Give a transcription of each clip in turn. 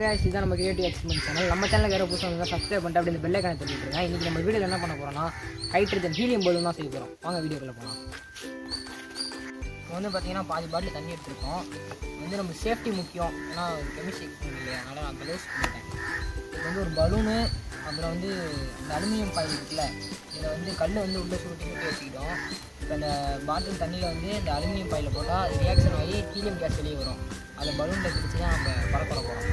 இதுதான் நம்ம creative experiment channel. நம்ம சேனலுக்கு வேறு புதுசாக வந்து சப்ஸ்கிரைப் பண்ணிட்டு அப்படி இந்த பெல் ஐக்கானை தட்டிட்டுருங்க. இன்றைக்கி நம்ம வீடியோவில் என்ன பண்ண போகிறோம்னா ஹைட்ரஜன் ஹீலியம் பலூன் தான் செய்ய போகிறோம். வாங்க வீடியோக்குள்ளே போகலாம். இப்போ வந்து பார்த்திங்கன்னா பாதி பாட்டில் தண்ணி எடுத்துருக்கோம். வந்து நம்ம சேஃப்டி முக்கியம், ஏன்னா கெமிஸ்ட்ரி எக்ஸ்பெரிமெண்ட் இல்லையா, அதனால் நான் க்ளோஸ் பண்ணிட்டேன். இது வந்து ஒரு பலூனு, அப்புறம் வந்து இந்த அலுமினியம் பாயில் இருக்குல்ல, இதில் வந்து கல் வந்து உள்ளே சுருட்டி வச்சுக்கிட்டோம். இப்போ இந்த பாட்டில் தண்ணியில் வந்து இந்த அலுமினியம் பாயில் போட்டால் அது ரியாக்ஷன் ஆகி ஹீலியம் கேஸ் வெளியே வரும். அதை பலூனில் பிடிச்சி தான் நம்ம பறக்க போகிறோம்.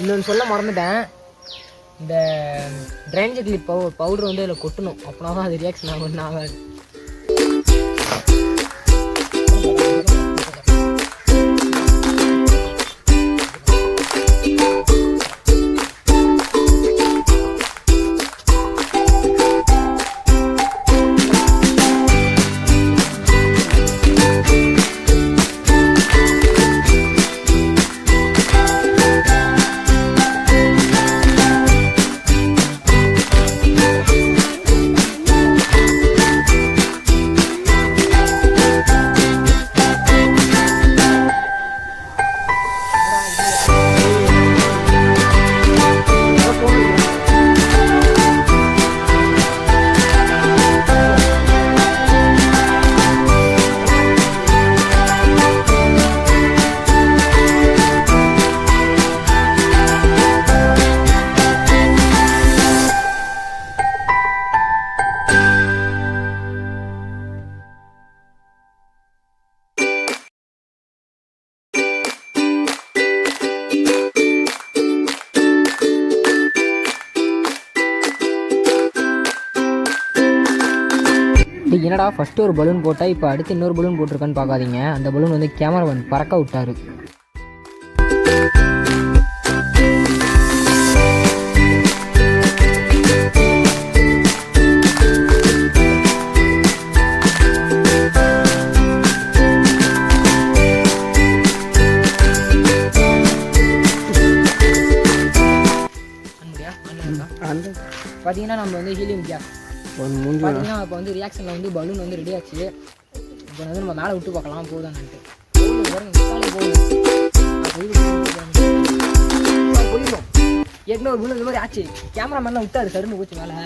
இன்னொன்று சொல்ல மறந்துட்டேன், இந்த ட்ரைனேஜ் கிளிப் பவுடர் வந்து அதில் கொட்டணும், அப்படின்னா தான் அது ரியாக்ஷன் ஆகும். ஆகாது. என்னடா ஃபஸ்ட்டு ஒரு பலூன் போட்டால் இப்போ அடுத்து இன்னொரு பலூன் போட்டிருக்கான்னு பார்க்காதீங்க. அந்த பலூன் வந்து கேமராமேன் பறக்க விட்டார். பார்த்தீங்கன்னா நம்ம வந்து ஹீலியம் கேஸ் பார்த்தீங்கன்னா இப்போ வந்து ரியாக்ஷனில் வந்து பலூன் வந்து ரெடி ஆச்சு. இப்போ வந்து நம்ம மேலே விட்டு பார்க்கலாம் போதான்ட்டு. போயிடும் ஏற்கனவே ஒரு பலூன் இந்த மாதிரி ஆச்சு. கேமராமேன்லாம் விட்டாரு, சருன்னு போச்சு மேலே.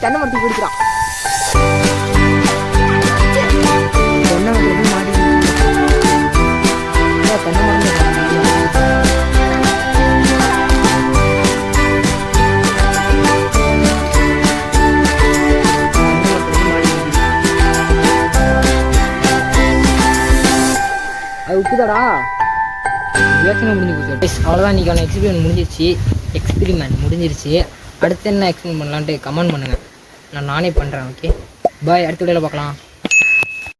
தென்னை மரத்துக்கு பிடிக்கிறான். தென்னை மரத்துக்கு மாடி தென்னை மரம் அது உப்புதாடா. ரியாக்ஷன் முடிஞ்சு போச்சு. அவ்வளோதான், இன்றைக்கான எக்ஸ்பெரிமெண்ட் முடிஞ்சிருச்சு. அடுத்து என்ன எக்ஸ்பிளைன் பண்ணலான்ட்டு கமெண்ட் பண்ணுங்கள். நானே பண்ணுறேன். ஓகே பாய், அடுத்த வீடியோவில் பார்க்கலாம்.